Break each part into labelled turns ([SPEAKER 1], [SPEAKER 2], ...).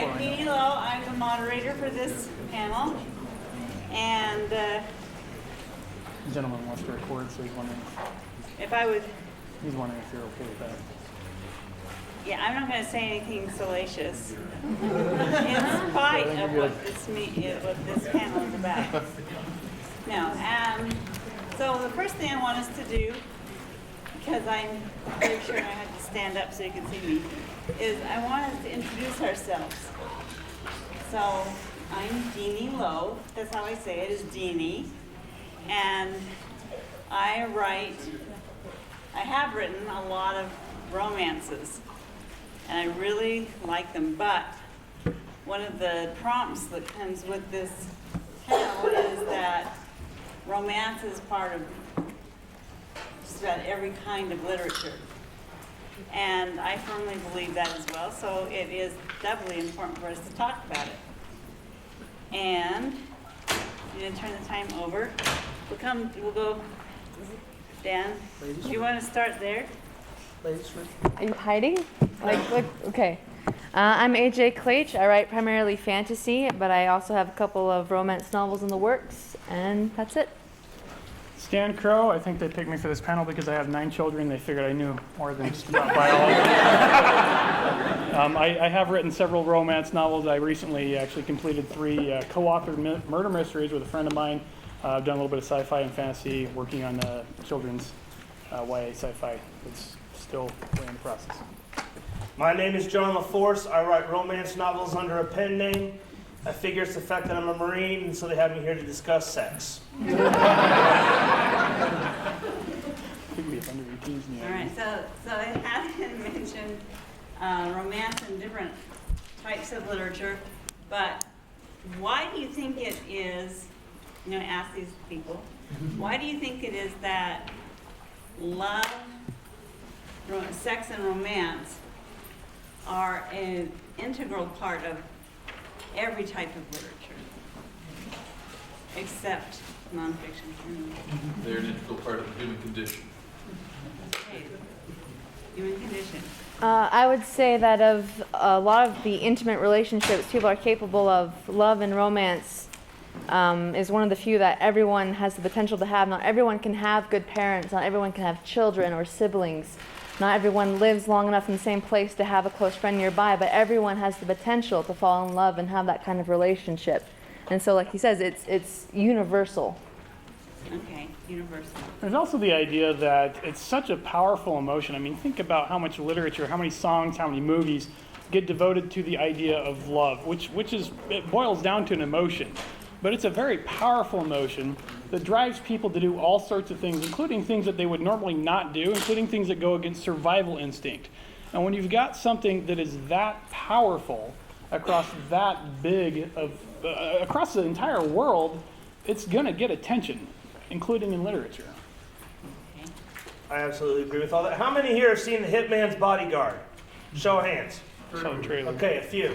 [SPEAKER 1] I'm Dene Low. I'm the moderator for this panel. And
[SPEAKER 2] The gentleman wants to record, so he's wondering
[SPEAKER 1] if I would,
[SPEAKER 2] if you're okay with that.
[SPEAKER 1] yeah, I'm not going to say anything salacious in spite of what this panel is about. No, so the first thing I want us to do, because I'm pretty sure I have to stand up so you can see me, is I want us to introduce ourselves. So I'm Dene Low. That's how I say it, is Dene. And I have written a lot of romances, and I really like them, but one of the prompts that comes with this panel is that romance is part of just about every kind of literature. And I firmly believe that as well, so it is doubly important for us to talk about it. And I'm going to turn the time over. We'll go, Dan, do you want to start there?
[SPEAKER 3] Ladies first.
[SPEAKER 4] Are you hiding? Okay. I'm AJ Klaich. I write primarily fantasy, but I also have a couple of romance novels in the works, and that's it.
[SPEAKER 2] Stan Crowe, I think they picked me for this panel because I have 9 children. They figured I knew more than just about biology. I have written several romance novels. I recently actually completed 3 co-authored murder mysteries with a friend of mine. I've done a little bit of sci-fi and fantasy, working on children's YA sci-fi. It's still way in the process.
[SPEAKER 3] My name is John LaForce. I write romance novels under a pen name. I figure it's the fact that I'm a Marine, and so they have me here to discuss sex.
[SPEAKER 2] Could be if under 18s.
[SPEAKER 1] All right, so I haven't mentioned romance in different types of literature, but why do you think it is, ask these people, why do you think it is that love, sex and romance are an integral part of every type of literature, except nonfiction?
[SPEAKER 5] They're an integral part of the human condition.
[SPEAKER 1] Okay. Human condition.
[SPEAKER 4] I would say that of a lot of the intimate relationships people are capable of, love and romance is one of the few that everyone has the potential to have. Not everyone can have good parents. Not everyone can have children or siblings. Not everyone lives long enough in the same place to have a close friend nearby, but everyone has the potential to fall in love and have that kind of relationship. And so, like he says, it's universal.
[SPEAKER 1] Okay, universal.
[SPEAKER 2] There's also the idea that it's such a powerful emotion. I mean, think about how much literature, how many songs, how many movies get devoted to the idea of love, which is, it boils down to an emotion. But it's a very powerful emotion that drives people to do all sorts of things, including things that they would normally not do, including things that go against survival instinct. And when you've got something that is that powerful across that big of, across the entire world, it's going to get attention, including in literature.
[SPEAKER 1] Okay.
[SPEAKER 3] I absolutely agree with all that. How many here have seen The Hitman's Bodyguard? Show of hands.
[SPEAKER 2] Saw the trailer.
[SPEAKER 3] Okay, a few.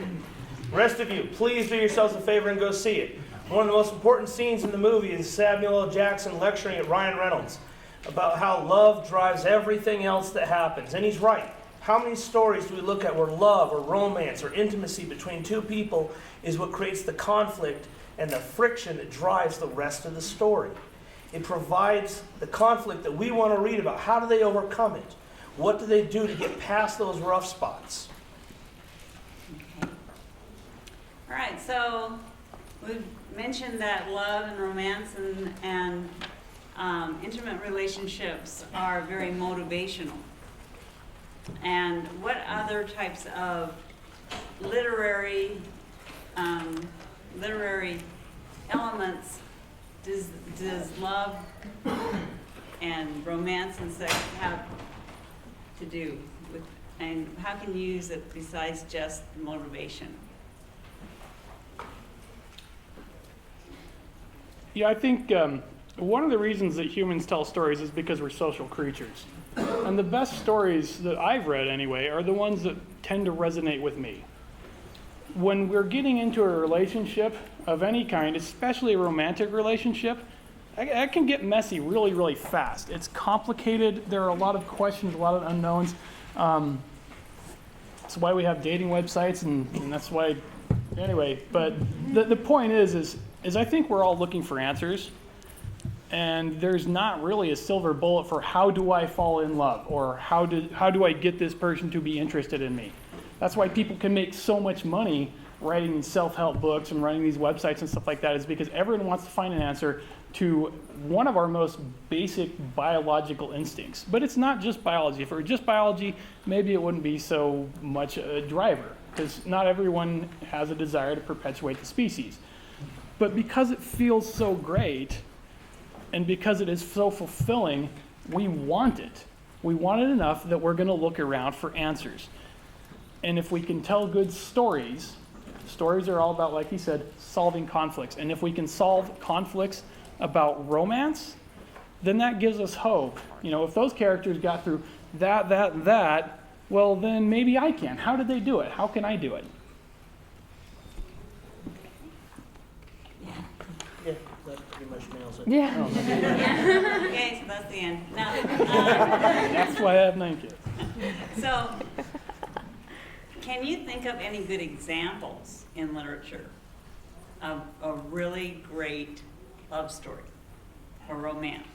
[SPEAKER 3] Rest of you, please do yourselves a favor and go see it. One of the most important scenes in the movie is Samuel L. Jackson lecturing at Ryan Reynolds about how love drives everything else that happens. And he's right. How many stories do we look at where love or romance or intimacy between two people is what creates the conflict and the friction that drives the rest of the story? It provides the conflict that we want to read about. How do they overcome it? What do they do to get past those rough spots?
[SPEAKER 1] Okay. All right, so we've mentioned that love and romance and intimate relationships are very motivational. And what other types of literary elements does love and romance and sex have to do with, and how can you use it besides just motivation?
[SPEAKER 2] Yeah, I think one of the reasons that humans tell stories is because we're social creatures. And the best stories that I've read, anyway, are the ones that tend to resonate with me. When we're getting into a relationship of any kind, especially a romantic relationship, that can get messy really, really fast. It's complicated. There are a lot of questions, a lot of unknowns. That's why we have dating websites, and that's why Anyway, but the point is I think we're all looking for answers, and there's not really a silver bullet for how do I fall in love, or how do I get this person to be interested in me. That's why people can make so much money writing these self-help books and running these websites and stuff like that, is because everyone wants to find an answer to one of our most basic biological instincts. But it's not just biology. If it were just biology, maybe it wouldn't be so much a driver, because not everyone has a desire to perpetuate the species. But because it feels so great, and because it is so fulfilling, we want it. We want it enough that we're going to look around for answers. And if we can tell good stories, stories are all about, like he said, solving conflicts. And if we can solve conflicts about romance, then that gives us hope. You know, if those characters got through that, well, then maybe I can. How did they do it? How can I do it?
[SPEAKER 3] Yeah, that pretty much nails it.
[SPEAKER 4] Yeah.
[SPEAKER 1] Okay, so that's the end. Now,
[SPEAKER 2] That's why I have 9 kids.
[SPEAKER 1] so, can you think of any good examples in literature of a really great love story or romance?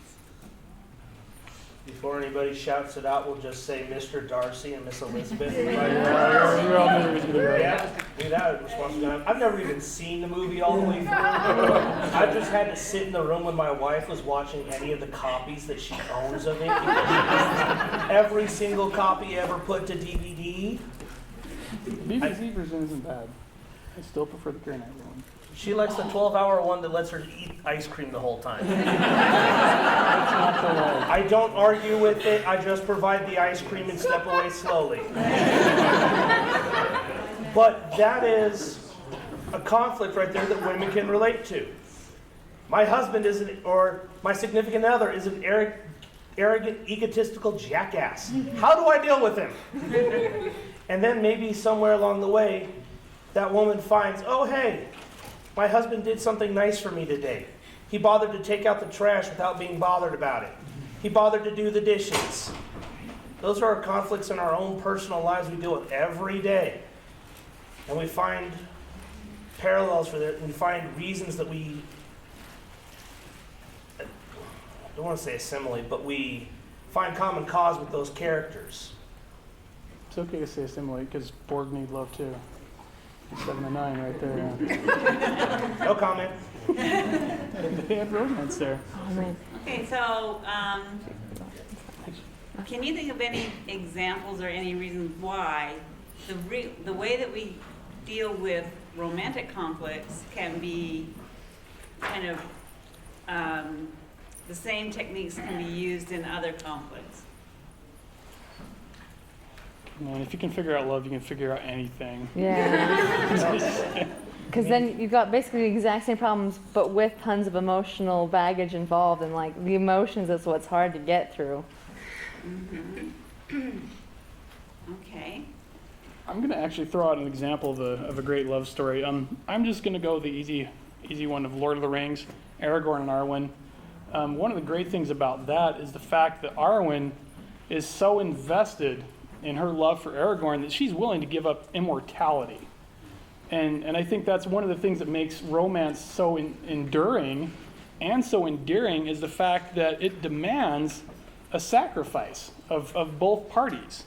[SPEAKER 3] Before anybody shouts it out, we'll just say Mr. Darcy and Miss Elizabeth.
[SPEAKER 2] We're all moving to the right.
[SPEAKER 3] Yeah, do that responsibility. I've never even seen the movie all the way through. I just had to sit in the room when my wife was watching any of the copies that she owns of it. Every single copy ever put to DVD.
[SPEAKER 2] The BBC version isn't bad. I still prefer the Karen Knightley one.
[SPEAKER 3] She likes the 12-hour one that lets her eat ice cream the whole time.
[SPEAKER 2] That's not the way.
[SPEAKER 3] I don't argue with it. I just provide the ice cream and step away slowly. But that is a conflict right there that women can relate to. My husband or my significant other is an arrogant, egotistical jackass. How do I deal with him? And then maybe somewhere along the way, that woman finds, oh, hey, my husband did something nice for me today. He bothered to take out the trash without being bothered about it. He bothered to do the dishes. Those are our conflicts in our own personal lives we deal with every day. And we find parallels for that. We find reasons that I don't want to say assimilate, but we find common cause with those characters.
[SPEAKER 2] It's okay to say assimilate, because Borg need love too. 7 to 9 right there.
[SPEAKER 3] No comment.
[SPEAKER 2] They had romance there.
[SPEAKER 4] Oh, man.
[SPEAKER 1] Okay, so can you think of any examples or any reasons why the way that we deal with romantic conflicts can be kind of the same techniques can be used in other conflicts?
[SPEAKER 2] Man, if you can figure out love, you can figure out anything.
[SPEAKER 4] Yeah. Because then you've got basically the exact same problems, but with tons of emotional baggage involved, and like the emotions is what's hard to get through.
[SPEAKER 1] Mm-hmm. Okay.
[SPEAKER 2] I'm going to actually throw out an example of a great love story. I'm just going to go the easy one of Lord of the Rings, Aragorn and Arwen. One of the great things about that is the fact that Arwen is so invested in her love for Aragorn that she's willing to give up immortality. And I think that's one of the things that makes romance so enduring and so endearing, is the fact that it demands a sacrifice of both parties.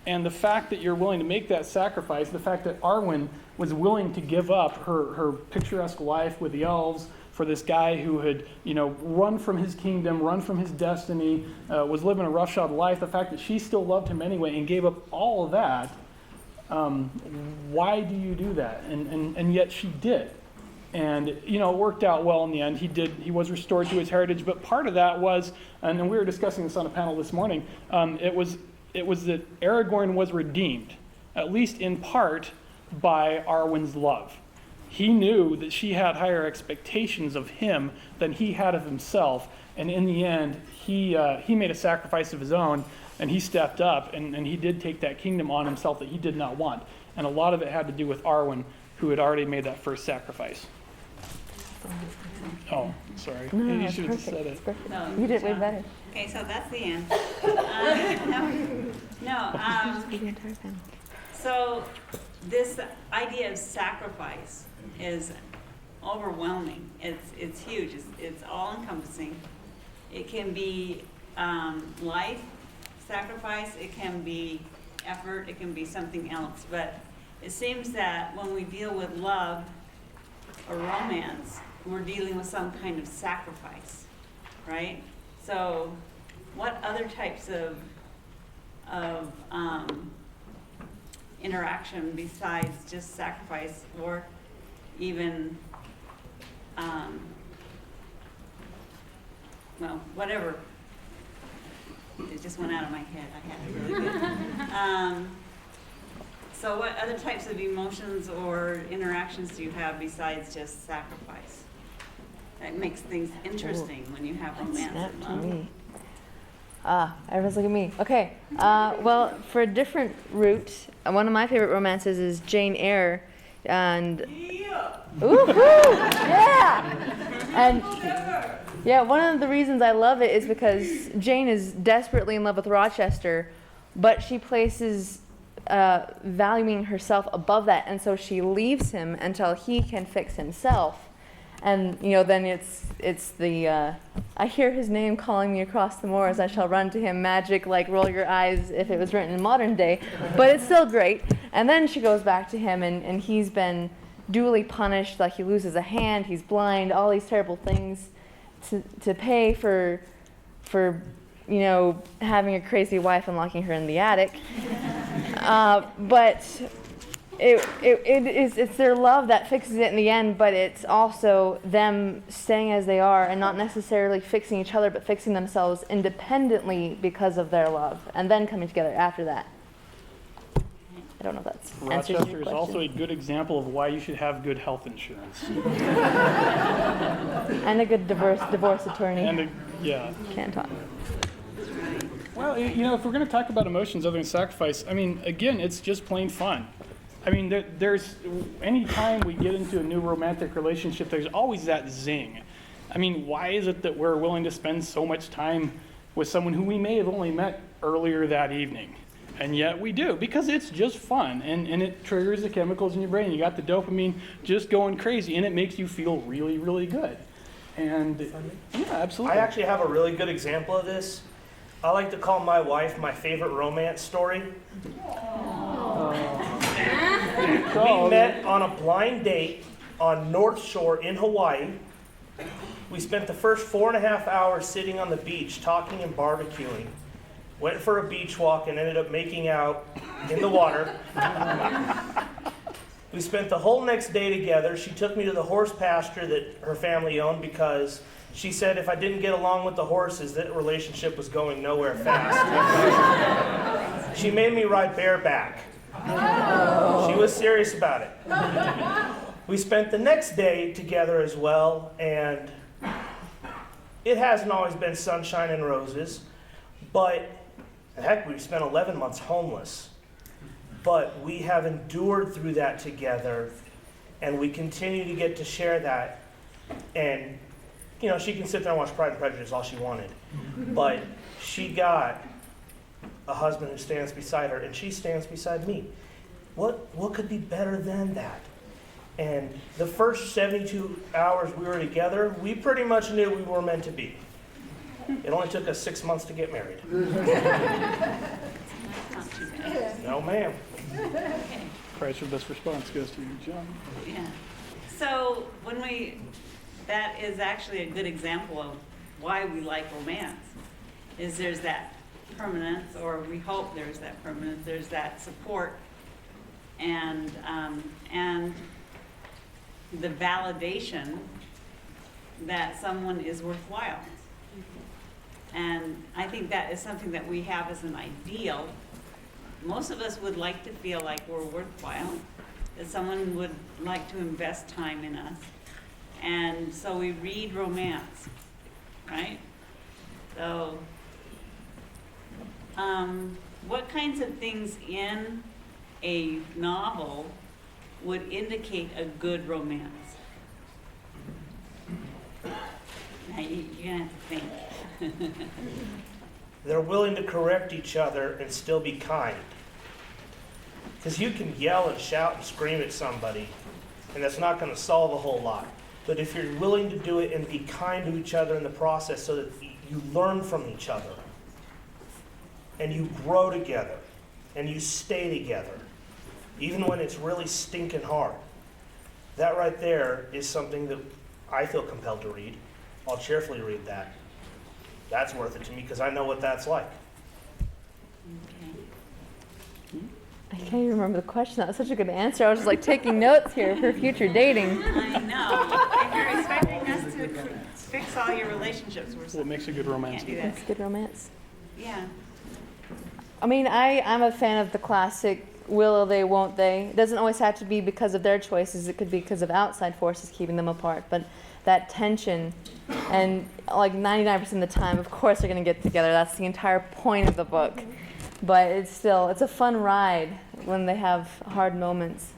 [SPEAKER 2] And the fact that you're willing to make that sacrifice, the fact that Arwen was willing to give up her picturesque life with the elves for this guy who had, run from his kingdom, run from his destiny, was living a roughshod life, the fact that she still loved him anyway and gave up all of that, why do you do that? And yet she did. And, it worked out well in the end. He was restored to his heritage, but part of that was, and we were discussing this on a panel this morning, it was that Aragorn was redeemed, at least in part, by Arwen's love. He knew that she had higher expectations of him than he had of himself, and in the end, he made a sacrifice of his own, and he stepped up, and he did take that kingdom on himself that he did not want. And a lot of it had to do with Arwen, who had already made that first sacrifice. Oh, sorry.
[SPEAKER 4] No,
[SPEAKER 2] You
[SPEAKER 4] it's
[SPEAKER 2] should have just
[SPEAKER 4] perfect.
[SPEAKER 2] said
[SPEAKER 4] It's
[SPEAKER 2] it.
[SPEAKER 4] perfect.
[SPEAKER 1] No,
[SPEAKER 4] You did way
[SPEAKER 1] John.
[SPEAKER 4] better.
[SPEAKER 1] Okay, so that's the end. No.
[SPEAKER 4] The entire panel.
[SPEAKER 1] So this idea of sacrifice is overwhelming. It's huge. It's all encompassing. It can be life sacrifice. It can be effort. It can be something else. But it seems that when we deal with love or romance, we're dealing with some kind of sacrifice, right? So what other types of interaction besides just sacrifice, or even well, whatever, it just went out of my head. I had it really good. So what other types of emotions or interactions do you have besides just sacrifice? That makes things interesting when you have romance and love.
[SPEAKER 4] Everyone's looking at me. Okay. Well, for a different route, one of my favorite romances is Jane Eyre, and woohoo! Yeah. And yeah, one of the reasons I love it is because Jane is desperately in love with Rochester, but she places valuing herself above that, and so she leaves him until he can fix himself. And then it's the I hear his name calling me across the moors, I shall run to him, magic like roll your eyes if it was written in modern day, but it's still great. And then she goes back to him, and he's been duly punished, like he loses a hand, he's blind, all these terrible things to pay for having a crazy wife and locking her in the attic. But it's their love that fixes it in the end, but it's also them staying as they are and not necessarily fixing each other, but fixing themselves independently because of their love, and then coming together after that. I don't know if that's answers your
[SPEAKER 2] Rochester is
[SPEAKER 4] question.
[SPEAKER 2] also a good example of why you should have good health insurance.
[SPEAKER 4] And a good divorce attorney.
[SPEAKER 2] Yeah.
[SPEAKER 4] Can't talk.
[SPEAKER 2] Well, if we're going to talk about emotions other than sacrifice, I mean, again, it's just plain fun. I mean, there's any time we get into a new romantic relationship, there's always that zing. I mean, why is it that we're willing to spend so much time with someone who we may have only met earlier that evening? And yet we do, because it's just fun, and it triggers the chemicals in your brain. You got the dopamine just going crazy, and it makes you feel really, really good. And yeah, absolutely.
[SPEAKER 3] I actually have a really good example of this. I like to call my wife my favorite romance story. We met on a blind date on North Shore in Hawaii. We spent the first 4.5 hours sitting on the beach talking and barbecuing. Went for a beach walk and ended up making out in the water. We spent the whole next day together. She took me to the horse pasture that her family owned because she said if I didn't get along with the horses, that relationship was going nowhere fast. She made me ride bareback. She was serious about it. We spent the next day together as well, and it hasn't always been sunshine and roses, but heck, we've spent 11 months homeless. But we have endured through that together, and we continue to get to share that. And, she can sit there and watch Pride and Prejudice all she wanted. But she got a husband who stands beside her, and she stands beside me. What could be better than that? And the first 72 hours we were together, we pretty much knew we were meant to be. It only took us 6 months to get married. No, ma'am.
[SPEAKER 1] Okay.
[SPEAKER 2] Price for best response goes to you, John.
[SPEAKER 1] Yeah. So that is actually a good example of why we like romance, is there's that permanence, or we hope there's that permanence, there's that support, and the validation that someone is worthwhile. And I think that is something that we have as an ideal. Most of us would like to feel like we're worthwhile, that someone would like to invest time in us. And so we read romance, right? So what kinds of things in a novel would indicate a good romance? Now you're gonna have to think.
[SPEAKER 3] They're willing to correct each other and still be kind. Because you can yell and shout and scream at somebody, and that's not going to solve a whole lot. But if you're willing to do it and be kind to each other in the process so that you learn from each other, and you grow together, and you stay together, even when it's really stinking hard, that right there is something that I feel compelled to read. I'll cheerfully read that. That's worth it to me because I know what that's like.
[SPEAKER 4] I can't even remember the question. That was such a good answer. I was just like taking notes here for future dating.
[SPEAKER 1] I know. If you're expecting us to fix all your relationships,
[SPEAKER 2] What makes a good romance?
[SPEAKER 1] can't do that.
[SPEAKER 4] That's good romance.
[SPEAKER 1] Yeah.
[SPEAKER 4] I mean, I'm a fan of the classic will they, won't they. It doesn't always have to be because of their choices. It could be because of outside forces keeping them apart. But that tension, and like 99% of the time, of course they're going to get together. That's the entire point of the book. But it's a fun ride when they have hard moments.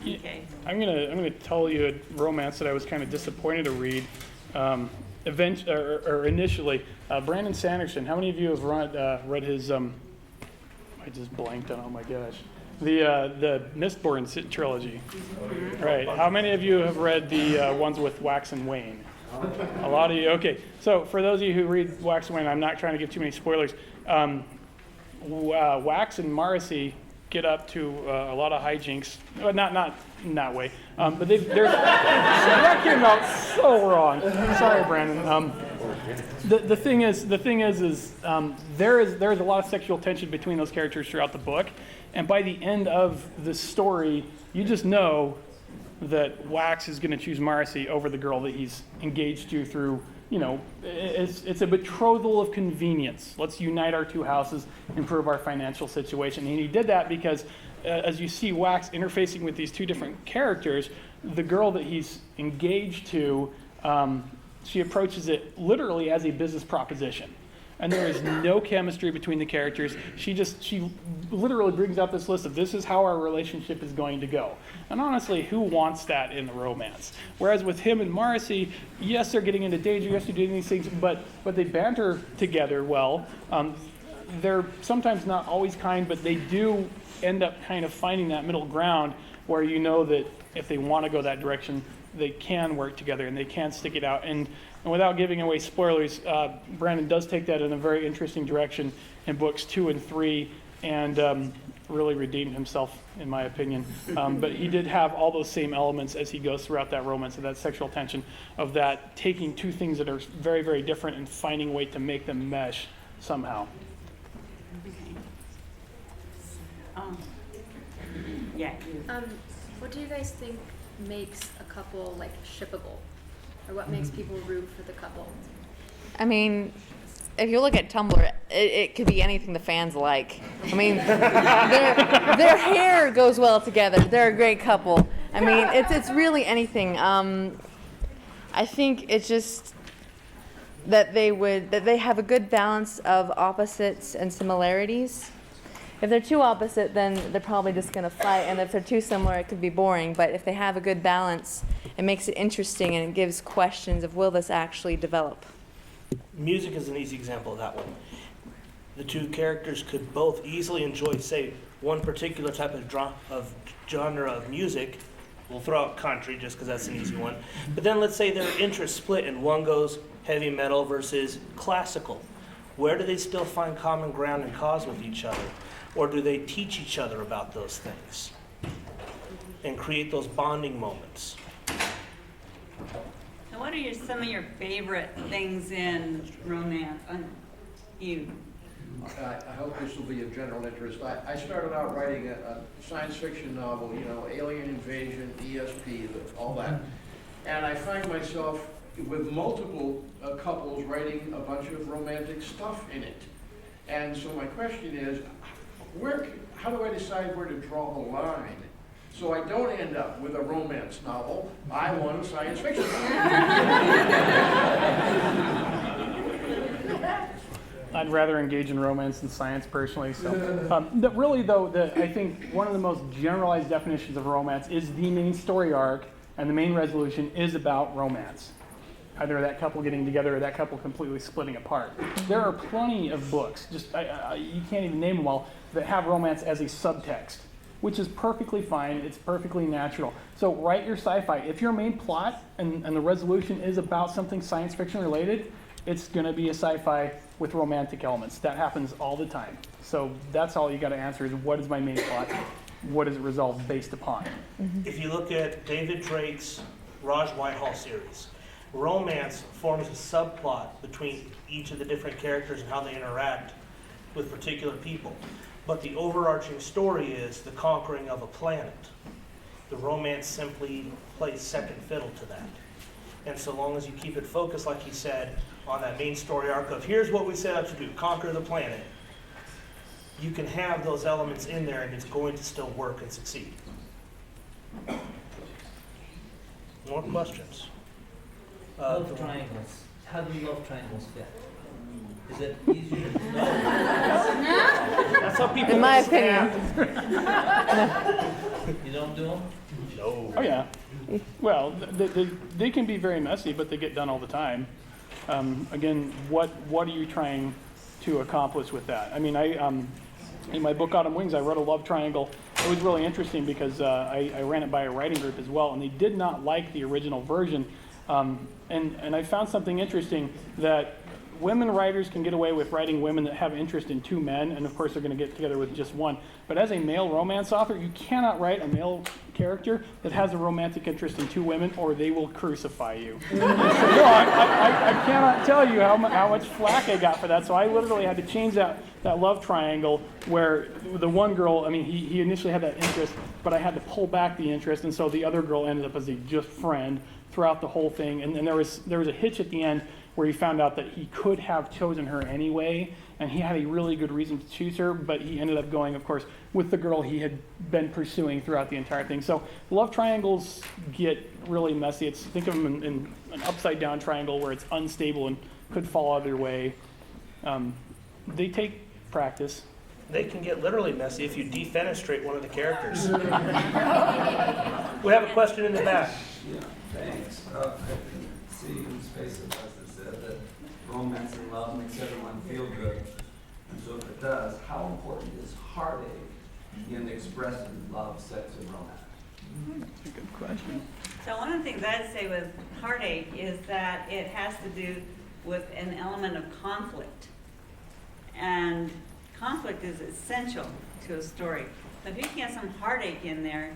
[SPEAKER 1] Okay.
[SPEAKER 2] I'm gonna tell you a romance that I was kind of disappointed to read. Initially, Brandon Sanderson. How many of you have read his? I just blanked on. Oh my gosh, the Mistborn trilogy. Right. How many of you have read the ones with Wax and Wayne? A lot of you. Okay. So for those of you who read Wax and Wayne, I'm not trying to give too many spoilers. Wax and Morrissey get up to a lot of hijinks. Not in that way. But that came out so wrong. Sorry, Brandon. The thing is, there is a lot of sexual tension between those characters throughout the book, and by the end of the story, you just know that Wax is going to choose Morrissey over the girl that he's engaged to through. It's a betrothal of convenience. Let's unite our two houses, improve our financial situation. And he did that because as you see Wax interfacing with these two different characters, the girl that he's engaged to, she approaches it literally as a business proposition. And there is no chemistry between the characters. She literally brings out this list of this is how our relationship is going to go. And honestly, who wants that in the romance? Whereas with him and Morrissey, yes, they're getting into danger, yes, they're doing these things, but they banter together well. They're sometimes not always kind, but they do end up kind of finding that middle ground where you know that if they want to go that direction, they can work together and they can stick it out. And without giving away spoilers, Brandon does take that in a very interesting direction in books 2 and 3, and really redeemed himself, in my opinion. But he did have all those same elements as he goes throughout that romance, of that sexual tension, of that taking two things that are very, very different and finding a way to make them mesh somehow.
[SPEAKER 1] Yeah.
[SPEAKER 6] What do you guys think makes a couple like shippable, or what makes people root for the couple?
[SPEAKER 4] I mean, if you look at Tumblr, it could be anything the fans like. I mean, their hair goes well together. They're a great couple. I mean, it's really anything. I think it's just that they have a good balance of opposites and similarities. If they're too opposite, then they're probably just going to fight. And if they're too similar, it could be boring. But if they have a good balance, it makes it interesting and it gives questions of will this actually develop.
[SPEAKER 3] Music is an easy example of that one. The two characters could both easily enjoy, say, one particular type of genre of music. We'll throw out country just because that's an easy one. But then let's say their interests split and one goes heavy metal versus classical. Where do they still find common ground and cause with each other? Or do they teach each other about those things and create those bonding moments?
[SPEAKER 1] So what are some of your favorite things in romance? You.
[SPEAKER 7] I hope this will be of general interest. I started out writing a science fiction novel, alien invasion, ESP, all that. And I find myself with multiple couples writing a bunch of romantic stuff in it. And so my question is, how do I decide where to draw the line so I don't end up with a romance novel? I want a science fiction novel.
[SPEAKER 2] I'd rather engage in romance than science personally. So, I think one of the most generalized definitions of romance is the main story arc, and the main resolution is about romance. Either that couple getting together or that couple completely splitting apart. There are plenty of books, you can't even name them all, that have romance as a subtext. which is perfectly fine. It's perfectly natural. So write your sci-fi. If your main plot and the resolution is about something science fiction related, it's going to be a sci-fi with romantic elements. That happens all the time. So that's all you got to answer is, what is my main plot? What is it resolved based upon?
[SPEAKER 3] If you look at David Drake's Raj Whitehall series, romance forms a subplot between each of the different characters and how they interact with particular people. But the overarching story is the conquering of a planet. The romance simply plays second fiddle to that. And so long as you keep it focused, like he said, on that main story arc of here's what we set out to do, conquer the planet, you can have those elements in there and it's going to still work and succeed. More questions?
[SPEAKER 8] Love triangles. How do love triangles fit? Is it easier to know?
[SPEAKER 3] That's how people
[SPEAKER 4] In my
[SPEAKER 3] understand.
[SPEAKER 8] You don't do them?
[SPEAKER 3] No.
[SPEAKER 2] Oh yeah. Well, they can be very messy, but they get done all the time. Again, what are you trying to accomplish with that? I mean, in my book Autumn Wings, I wrote a love triangle. It was really interesting because I ran it by a writing group as well, and they did not like the original version. And I found something interesting, that women writers can get away with writing women that have interest in two men, and of course they're going to get together with just one. But as a male romance author, you cannot write a male character that has a romantic interest in two women, or they will crucify you. So, I cannot tell you how much flack I got for that. So I literally had to change that love triangle where the one girl, I mean, he initially had that interest, but I had to pull back the interest, and so the other girl ended up as a just friend throughout the whole thing. And there was a hitch at the end where he found out that he could have chosen her anyway, and he had a really good reason to choose her, but he ended up going, of course, with the girl he had been pursuing throughout the entire thing. So love triangles get really messy. Think of them in an upside-down triangle where it's unstable and could fall either way. They take practice.
[SPEAKER 3] They can get literally messy if you defenestrate one of the characters. We have a question in the back.
[SPEAKER 9] Yeah, thanks. I can see in space of us that said that romance and love makes everyone feel good. And so if it does, how important is heartache in expressing love, sex, and romance?
[SPEAKER 2] That's a good question.
[SPEAKER 1] So one of the things I'd say with heartache is that it has to do with an element of conflict. And conflict is essential to a story. So if you can get some heartache in there,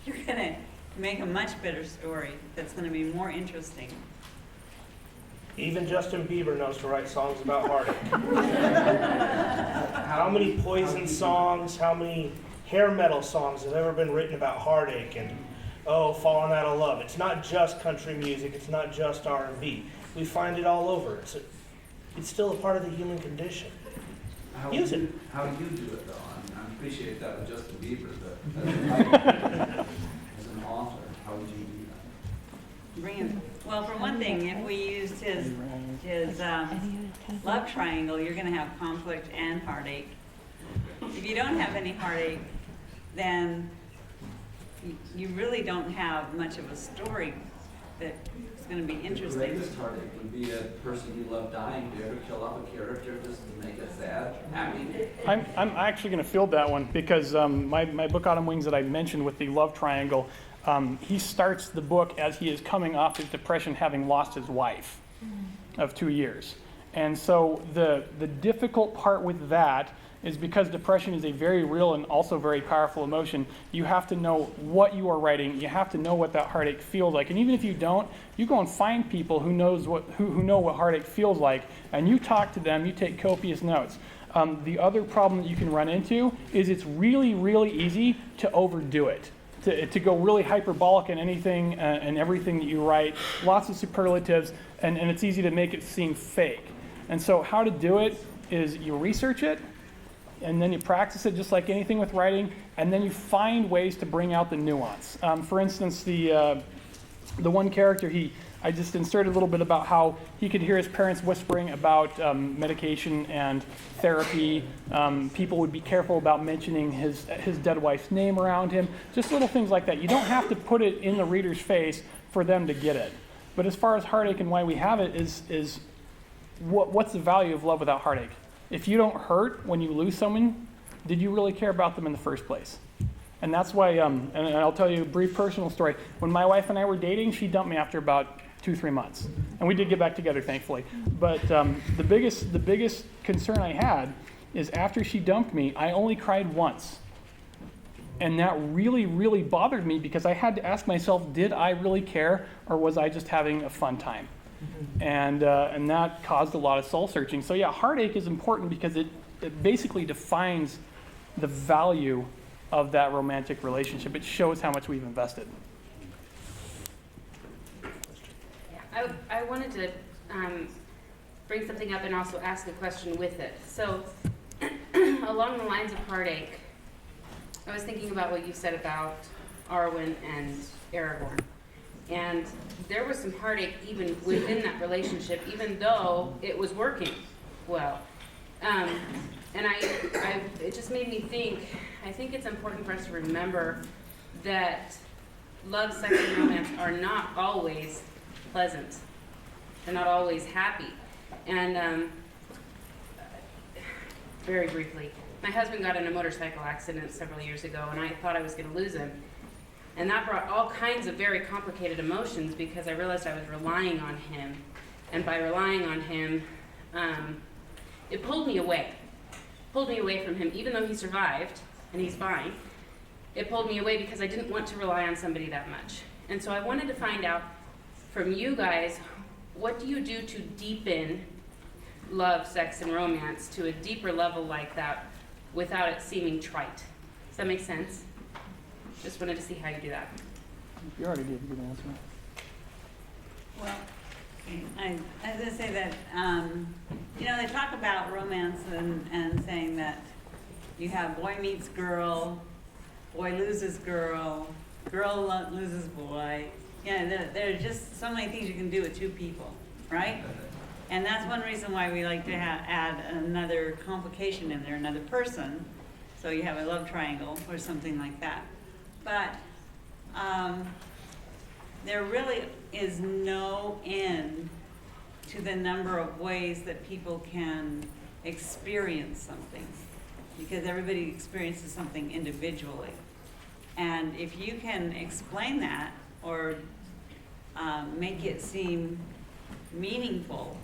[SPEAKER 1] you're going to make a much better story that's going to be more interesting.
[SPEAKER 3] Even Justin Bieber knows to write songs about heartache. How many Poison songs, how many hair metal songs have ever been written about heartache and, falling out of love? It's not just country music, it's not just R&B. We find it all over. It's still a part of the human condition.
[SPEAKER 9] How
[SPEAKER 3] Use
[SPEAKER 9] do
[SPEAKER 3] it.
[SPEAKER 9] you, how do you do it, though? I appreciate that with Justin Bieber, but as an author, how would you do that?
[SPEAKER 1] Well, for one thing, if we used his love triangle, you're going to have conflict and heartache. If you don't have any heartache, then you really don't have much of a story that is going to be
[SPEAKER 9] The
[SPEAKER 1] interesting.
[SPEAKER 9] greatest heartache would be a person you love dying. Do you ever kill off a character just to make it sad? Happy?
[SPEAKER 2] I'm actually going to field that one because my book Autumn Wings that I mentioned with the love triangle, he starts the book as he is coming off his depression, having lost his wife of 2 years. And so the difficult part with that is because depression is a very real and also very powerful emotion, you have to know what you are writing, you have to know what that heartache feels like. And even if you don't, you go and find people who know what heartache feels like, and you talk to them, you take copious notes. The other problem that you can run into is it's really, really easy to overdo it. To go really hyperbolic in anything and everything that you write, lots of superlatives, and it's easy to make it seem fake. And so how to do it is you research it, and then you practice it just like anything with writing, and then you find ways to bring out the nuance. For instance, the one character, I just inserted a little bit about how he could hear his parents whispering about medication and therapy. People would be careful about mentioning his dead wife's name around him. Just little things like that. You don't have to put it in the reader's face for them to get it. But as far as heartache and why we have it is what's the value of love without heartache? If you don't hurt when you lose someone, did you really care about them in the first place? And that's why, and I'll tell you a brief personal story. When my wife and I were dating, she dumped me after about 2-3 months. And we did get back together, thankfully. But the biggest concern I had is after she dumped me, I only cried once. And that really, really bothered me because I had to ask myself, did I really care or was I just having a fun time? And that caused a lot of soul searching. So yeah, heartache is important because it basically defines the value of that romantic relationship. It shows how much we've invested.
[SPEAKER 10] Yeah, I wanted to bring something up and also ask a question with it. So along the lines of heartache, I was thinking about what you said about Arwen and Aragorn. And there was some heartache even within that relationship, even though it was working well. And it just made me think, I think it's important for us to remember that love, sex, and romance are not always pleasant. They're not always happy. And very briefly, my husband got in a motorcycle accident several years ago, and I thought I was going to lose him. And that brought all kinds of very complicated emotions because I realized I was relying on him. And by relying on him, it pulled me away from him, even though he survived, and he's fine. It pulled me away because I didn't want to rely on somebody that much. And so I wanted to find out from you guys, what do you do to deepen love, sex, and romance to a deeper level like that without it seeming trite? Does that make sense? Just wanted to see how you do that.
[SPEAKER 2] You already gave a good answer.
[SPEAKER 1] Well, I was going to say that, they talk about romance and saying that you have boy meets girl, boy loses girl, girl loses boy. There are just so many things you can do with two people, right? And that's one reason why we like to add another complication in there, another person. So you have a love triangle or something like that. But there really is no end to the number of ways that people can experience something, because everybody experiences something individually. And if you can explain that or make it seem meaningful,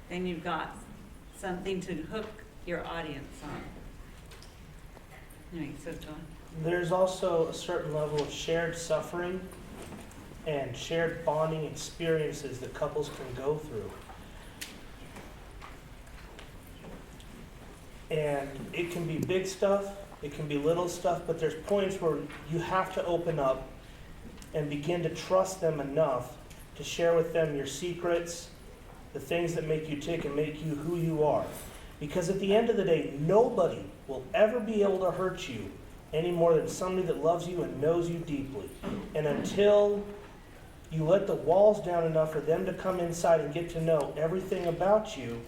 [SPEAKER 1] then you've got something to hook your audience on. Anyway, so go on.
[SPEAKER 3] There's also a certain level of shared suffering and shared bonding experiences that couples can go through. And it can be big stuff, it can be little stuff, but there's points where you have to open up and begin to trust them enough to share with them your secrets, the things that make you tick and make you who you are. Because at the end of the day, nobody will ever be able to hurt you any more than somebody that loves you and knows you deeply. And until you let the walls down enough for them to come inside and get to know everything about you,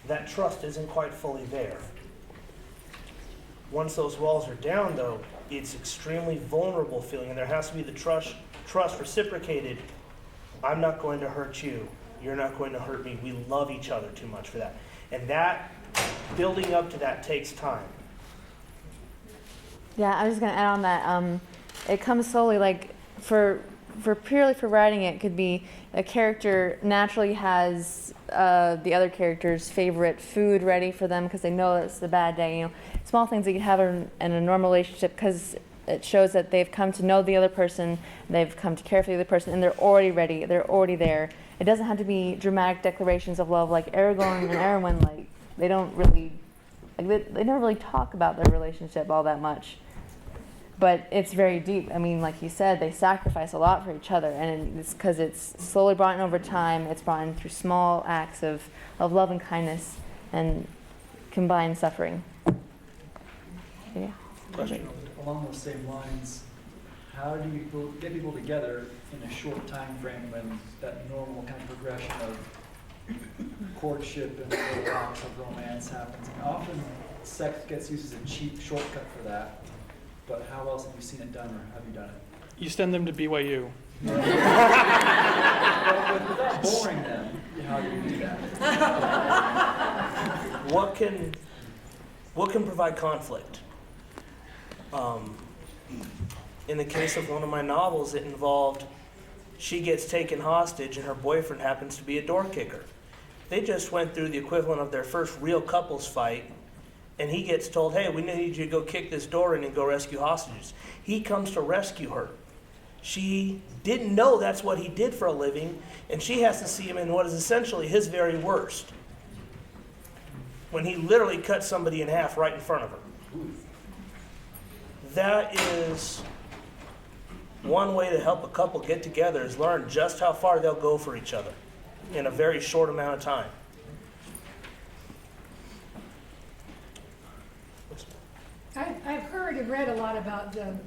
[SPEAKER 3] that trust isn't quite fully there. Once those walls are down, though, it's extremely vulnerable feeling, and there has to be the trust reciprocated. I'm not going to hurt you. You're not going to hurt me. We love each other too much for that. And that, building up to that takes time.
[SPEAKER 4] Yeah, I was just gonna add on that. It comes slowly. Like purely for writing, it could be a character naturally has the other character's favorite food ready for them because they know it's the bad day. Small things that you have in a normal relationship because it shows that they've come to know the other person, they've come to care for the other person, and they're already ready. They're already there. It doesn't have to be dramatic declarations of love like Aragorn and Arwen. Like they don't really, they never really talk about their relationship all that much. But it's very deep. I mean, like you said, they sacrifice a lot for each other, and it's because it's slowly brought in over time. It's brought in through small acts of love and kindness and combined suffering. Yeah.
[SPEAKER 3] Question.
[SPEAKER 11] Along those same lines, how do you get people together in a short time frame when that normal kind of progression of courtship and little acts of romance happens? And often sex gets used as a cheap shortcut for that. But how else have you seen it done, or have you done it?
[SPEAKER 2] You send them to BYU.
[SPEAKER 11] Well, without boring them, how do you do that?
[SPEAKER 3] What can provide conflict? In the case of one of my novels, it involved she gets taken hostage and her boyfriend happens to be a door kicker. They just went through the equivalent of their first real couples fight, and he gets told, hey, we need you to go kick this door in and go rescue hostages. He comes to rescue her. She didn't know that's what he did for a living, and she has to see him in what is essentially his very worst, when he literally cut somebody in half right in front of her. That is one way to help a couple get together, is learn just how far they'll go for each other in a very short amount of time.
[SPEAKER 12] I've heard and read a lot about a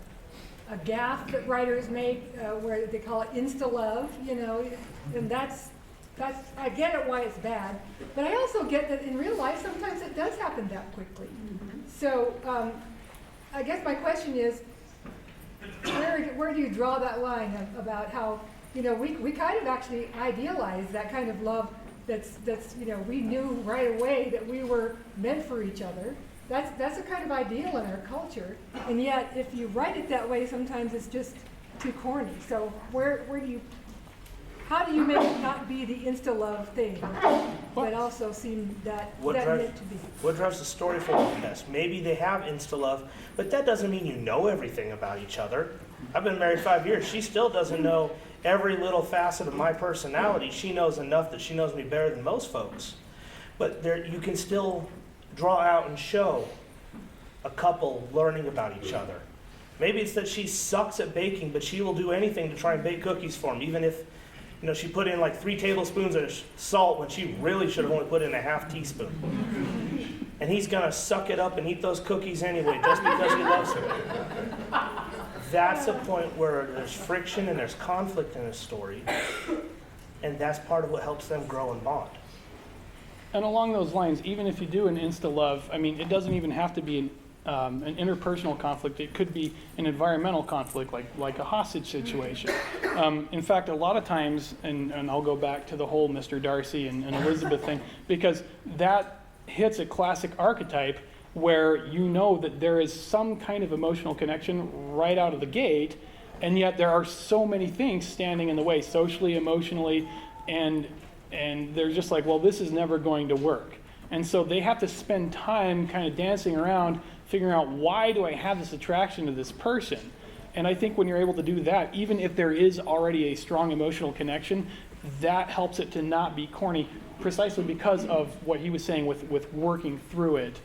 [SPEAKER 12] gaffe that writers make where they call it insta-love, you know, and that's I get it why it's bad, but I also get that in real life sometimes it does happen that quickly. So I guess my question is, where do you draw that line about how, you know, we kind of actually idealize that kind of love that's you know, we knew right away that we were meant for each other. That's a kind of ideal in our culture, and yet if you write it that way, sometimes it's just too corny. So how do you make it not be the insta-love thing, but also seem that meant to be?
[SPEAKER 3] What drives the story forward best? Maybe they have insta-love, but that doesn't mean you know everything about each other. I've been married 5 years. She still doesn't know every little facet of my personality. She knows enough that she knows me better than most folks. But you can still draw out and show a couple learning about each other. Maybe it's that she sucks at baking, but she will do anything to try and bake cookies for him, even if, you know, she put in like 3 tablespoons of salt when she really should have only put in a half teaspoon. And he's gonna suck it up and eat those cookies anyway, just because he loves her. That's a point where there's friction and there's conflict in a story, and that's part of what helps them grow and bond.
[SPEAKER 2] And along those lines, even if you do an insta-love, I mean, it doesn't even have to be an interpersonal conflict. It could be an environmental conflict, like a hostage situation. In fact, a lot of times, and I'll go back to the whole Mr. Darcy and Elizabeth thing, because that hits a classic archetype where you know that there is some kind of emotional connection right out of the gate, and yet there are so many things standing in the way, socially, emotionally, and they're just like, well, this is never going to work. And so they have to spend time kind of dancing around, figuring out, why do I have this attraction to this person? And I think when you're able to do that, even if there is already a strong emotional connection, that helps it to not be corny, precisely because of what he was saying with working through it,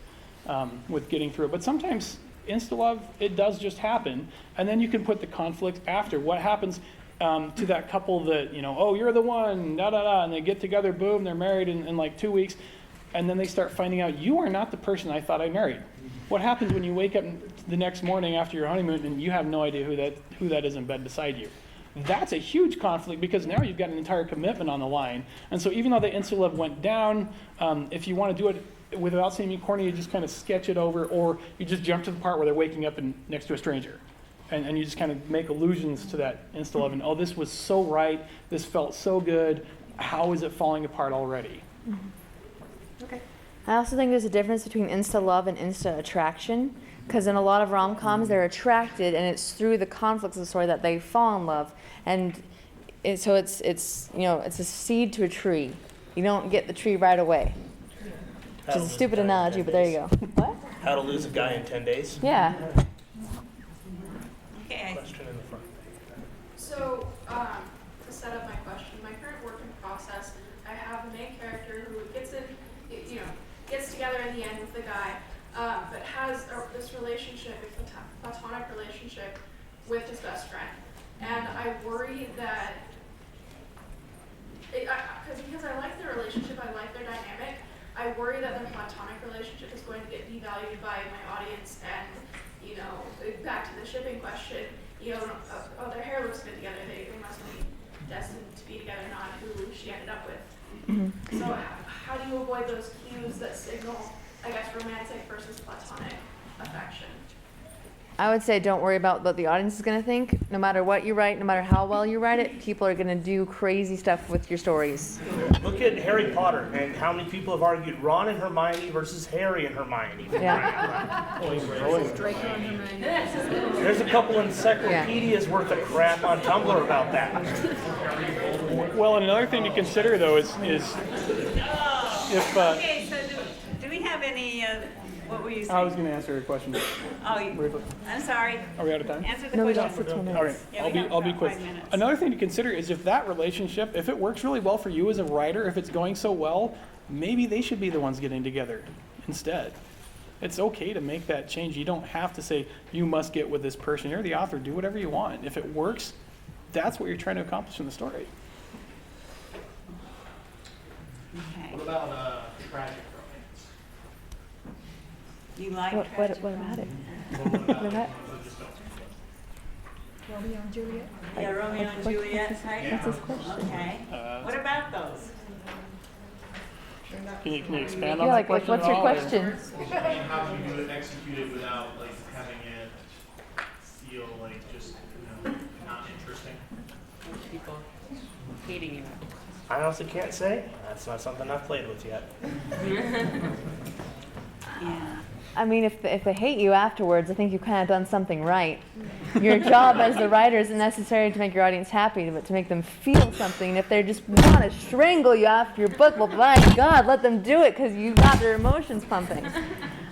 [SPEAKER 2] with getting through it. But sometimes insta-love, it does just happen, and then you can put the conflict after. What happens to that couple that, you know, oh, you're the one, da-da-da, and they get together, boom, they're married in like 2 weeks, and then they start finding out, you are not the person I thought I married. What happens when you wake up the next morning after your honeymoon and you have no idea who that is in bed beside you? That's a huge conflict, because now you've got an entire commitment on the line. And so even though the insta-love went down, if you want to do it without seeming corny, you just kind of sketch it over, or you just jump to the part where they're waking up next to a stranger. And you just kind of make allusions to that insta-love, and, oh, this was so right, this felt so good, how is it falling apart already?
[SPEAKER 4] Mm-hmm. Okay. I also think there's a difference between insta-love and insta-attraction, because in a lot of rom-coms, they're attracted, and it's through the conflicts of the story that they fall in love. And so it's you know, it's a seed to a tree. You don't get the tree right away. Which is a stupid analogy, but there you go. What?
[SPEAKER 3] How to lose a guy in 10 days?
[SPEAKER 4] Yeah.
[SPEAKER 1] Okay.
[SPEAKER 3] Question in the front.
[SPEAKER 13] So, to set up my question, my current working process, I have a main character who gets together in the end with the guy, but has this relationship, a platonic relationship with his best friend. And I worry that, because I like their relationship, I like their dynamic, I worry that their platonic relationship is going to get devalued by my audience, and, you know, back to the shipping question, you know, oh, their hair looks good together, they must be destined to be together, not who she ended up with. Mm-hmm. So how do you avoid those cues that signal, I guess, romantic versus platonic affection?
[SPEAKER 4] I would say don't worry about what the audience is going to think. No matter what you write, no matter how well you write it, people are going to do crazy stuff with your stories.
[SPEAKER 3] Look at Harry Potter and how many people have argued Ron and Hermione versus Harry and Hermione.
[SPEAKER 4] Yeah.
[SPEAKER 3] There's a couple encyclopedias worth of crap on Tumblr about that.
[SPEAKER 2] Well, and another thing to consider, though, is if
[SPEAKER 1] Okay, so do we have any, what were you saying?
[SPEAKER 2] I was going to answer your question.
[SPEAKER 1] Oh,
[SPEAKER 2] Briefly.
[SPEAKER 1] I'm sorry.
[SPEAKER 2] Are we out of time?
[SPEAKER 1] Answer the
[SPEAKER 4] No, we
[SPEAKER 1] question.
[SPEAKER 4] got 6 more minutes.
[SPEAKER 2] Okay,
[SPEAKER 1] Yeah,
[SPEAKER 2] I'll
[SPEAKER 1] we
[SPEAKER 2] be
[SPEAKER 1] got
[SPEAKER 2] I'll be
[SPEAKER 1] about
[SPEAKER 2] quick.
[SPEAKER 1] 5 minutes.
[SPEAKER 2] Another thing to consider is if that relationship, if it works really well for you as a writer, if it's going so well, maybe they should be the ones getting together instead. It's okay to make that change. You don't have to say you must get with this person. You're the author. Do whatever you want. If it works, that's what you're trying to accomplish in the story.
[SPEAKER 1] Okay.
[SPEAKER 3] What about tragic
[SPEAKER 1] You like
[SPEAKER 4] What
[SPEAKER 1] tragic
[SPEAKER 4] about it?
[SPEAKER 3] romance?
[SPEAKER 4] What about
[SPEAKER 12] Romeo and Juliet.
[SPEAKER 1] Yeah, Romeo and Juliet type?
[SPEAKER 4] What's his question?
[SPEAKER 1] Okay. What about those?
[SPEAKER 2] Can you expand
[SPEAKER 4] Yeah,
[SPEAKER 2] on
[SPEAKER 4] like
[SPEAKER 2] that question
[SPEAKER 4] what's
[SPEAKER 2] at
[SPEAKER 4] your
[SPEAKER 2] all, or-
[SPEAKER 4] question?
[SPEAKER 14] How do you do it, execute it without like having it feel like just not interesting?
[SPEAKER 10] People hating you.
[SPEAKER 3] I honestly can't say. That's not something I've played with yet.
[SPEAKER 1] Yeah.
[SPEAKER 4] I mean, if they hate you afterwards, I think you've kind of done something right. Your job as the writer isn't necessarily to make your audience happy, but to make them feel something. And if they just want to strangle you after your book, well, my God, let them do it because you've got their emotions pumping.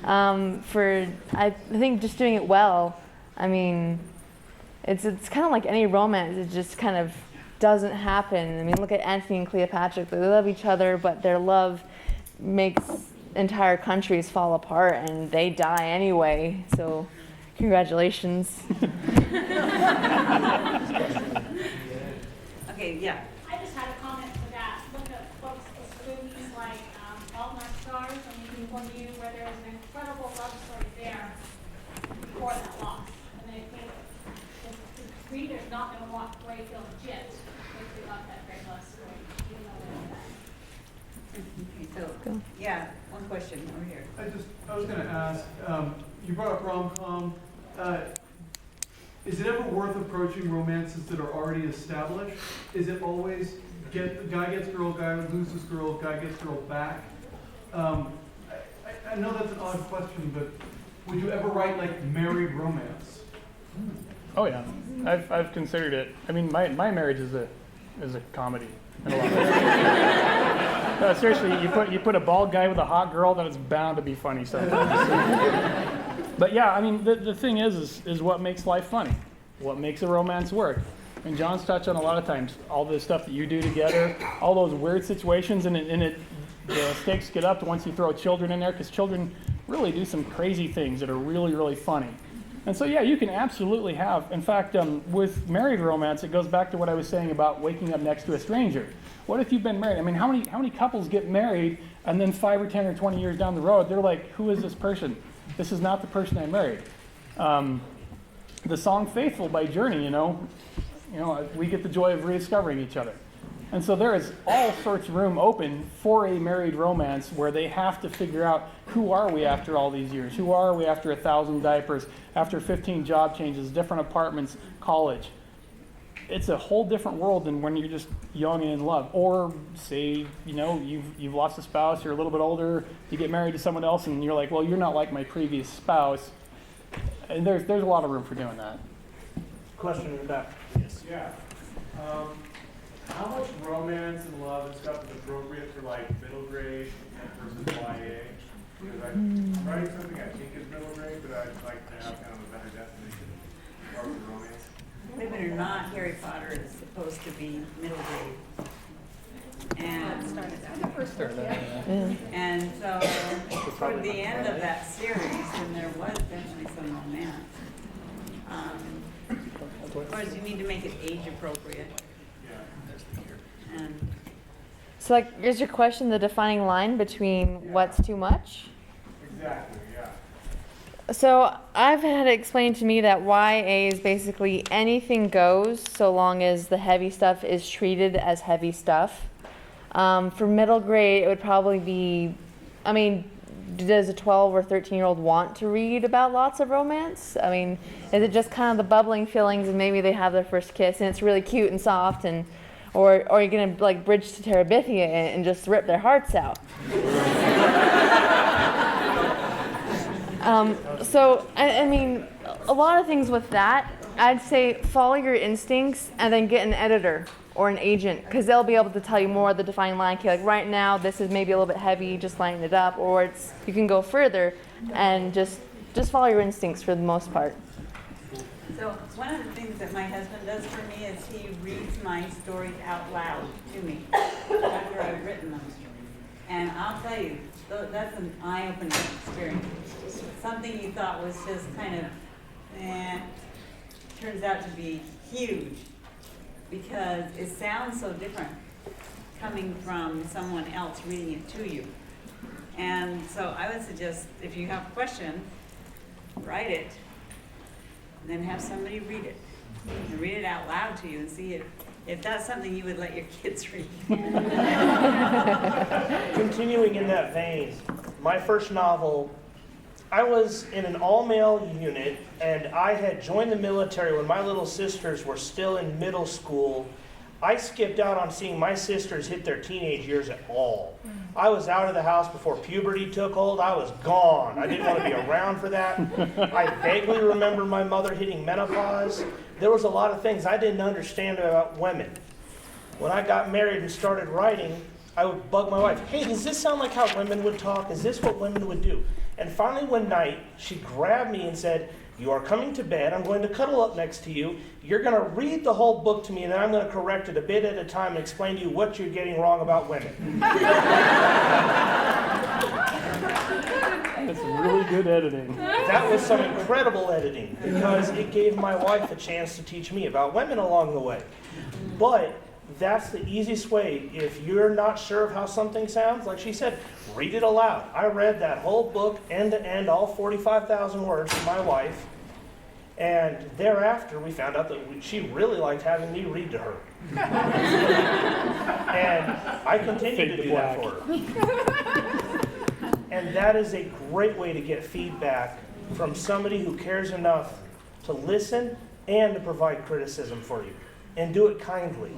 [SPEAKER 4] I think just doing it well, I mean, it's kind of like any romance. It just kind of doesn't happen. I mean, look at Antony and Cleopatra. They love each other, but their love makes entire countries fall apart and they die anyway. So, congratulations.
[SPEAKER 1] Okay, yeah.
[SPEAKER 15] I just had a comment for that. Look at books, movies like All My Stars, and you can point you where there was an incredible love story there before that loss. And they think the reader's not going to want Ray to feel legit if they got that great love story, even though they're bad.
[SPEAKER 1] Okay, so, yeah, one question over here.
[SPEAKER 16] I was going to ask, you brought up rom-com. Is it ever worth approaching romances that are already established? Is it always guy gets girl, guy loses girl, guy gets girl back? I know that's an odd question, but would you ever write like married romance?
[SPEAKER 2] Oh yeah, I've considered it. I mean, my marriage is a comedy in a lot of ways. No, seriously, you put a bald guy with a hot girl, then it's bound to be funny sometimes. But yeah, I mean, the thing is what makes life funny, what makes a romance work. And John's touched on a lot of times all the stuff that you do together, all those weird situations, and the stakes get up once you throw children in there, because children really do some crazy things that are really, really funny. And so yeah, you can absolutely have. In fact, with married romance, it goes back to what I was saying about waking up next to a stranger. What if you've been married? I mean, how many couples get married and then 5 or 10 or 20 years down the road, they're like, who is this person? This is not the person I married. The song "Faithful" by Journey, you know, we get the joy of rediscovering each other. And so there is all sorts of room open for a married romance where they have to figure out, who are we after all these years? Who are we after 1,000 diapers, after 15 job changes, different apartments, college? It's a whole different world than when you're just young and in love. Or say, you've lost a spouse, you're a little bit older, you get married to someone else, and you're like, well, you're not like my previous spouse. And there's a lot of room for doing that.
[SPEAKER 3] Question in the back.
[SPEAKER 16] Yes. Yeah. How much romance and love and stuff is appropriate for like middle grade versus YA? Because I'm writing something I think is middle grade, but I'd like to have kind of a better definition of romance.
[SPEAKER 1] Believe it or not, Harry Potter is supposed to be middle grade. And so, toward the end of that series, and there was definitely some romance. Of course, you need to make it age appropriate. And
[SPEAKER 4] So, like, is your question the defining line between what's too much?
[SPEAKER 16] Exactly, yeah.
[SPEAKER 4] So I've had it explained to me that YA is basically anything goes so long as the heavy stuff is treated as heavy stuff. For middle grade, it would probably be, does a 12 or 13-year-old want to read about lots of romance? I mean, is it just kind of the bubbling feelings and maybe they have their first kiss and it's really cute and soft, and or are you gonna like bridge to Terabithia and just rip their hearts out? So I mean, a lot of things with that. I'd say follow your instincts and then get an editor or an agent, because they'll be able to tell you more of the defining line. Okay, like right now, this is maybe a little bit heavy, just lighten it up, or it's you can go further, and just follow your instincts for the most part.
[SPEAKER 1] So one of the things that my husband does for me is he reads my stories out loud to me after I've written them. And I'll tell you, that's an eye-opening experience. Something you thought was just kind of, turns out to be huge, because it sounds so different coming from someone else reading it to you. And so I would suggest, if you have a question, write it, and then have somebody read it. And read it out loud to you and see if that's something you would let your kids read.
[SPEAKER 3] Continuing in that vein, my first novel, I was in an all-male unit, and I had joined the military when my little sisters were still in middle school. I skipped out on seeing my sisters hit their teenage years at all. I was out of the house before puberty took hold. I was gone. I didn't want to be around for that. I vaguely remember my mother hitting menopause. There was a lot of things I didn't understand about women. When I got married and started writing, I would bug my wife, hey, does this sound like how women would talk? Is this what women would do? And finally one night, she grabbed me and said, you are coming to bed, I'm going to cuddle up next to you, you're going to read the whole book to me, and then I'm going to correct it a bit at a time and explain to you what you're getting wrong about women.
[SPEAKER 2] That's really good editing.
[SPEAKER 3] That was some incredible editing, because it gave my wife a chance to teach me about women along the way. But that's the easiest way. If you're not sure of how something sounds, like she said, read it aloud. I read that whole book end to end, all 45,000 words to my wife. And thereafter, we found out that she really liked having me read to her. And I continue to do that for her. And that is a great way to get feedback from somebody who cares enough to listen and to provide criticism for you. And do it kindly.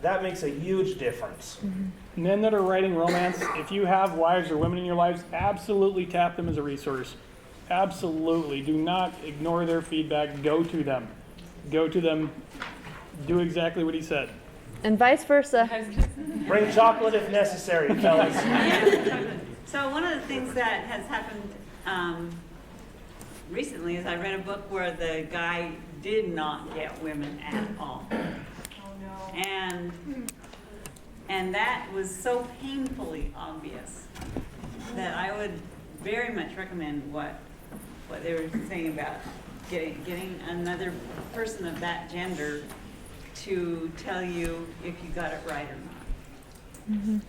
[SPEAKER 3] That makes a huge difference.
[SPEAKER 2] Men that are writing romance, if you have wives or women in your lives, absolutely tap them as a resource. Absolutely. Do not ignore their feedback. Go to them. Go to them. Do exactly what he said.
[SPEAKER 4] And vice versa.
[SPEAKER 3] Bring chocolate if necessary, fellas.
[SPEAKER 1] So one of the things that has happened recently is I read a book where the guy did not get women at all. And that was so painfully obvious that I would very much recommend what they were saying about getting another person of that gender to tell you if you got it right or not.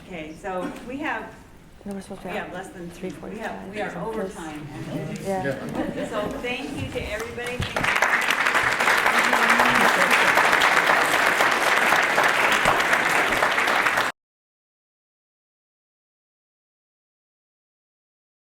[SPEAKER 1] Okay, so we have less than 3:45. We are overtime.
[SPEAKER 4] Yeah.
[SPEAKER 1] So thank you to everybody.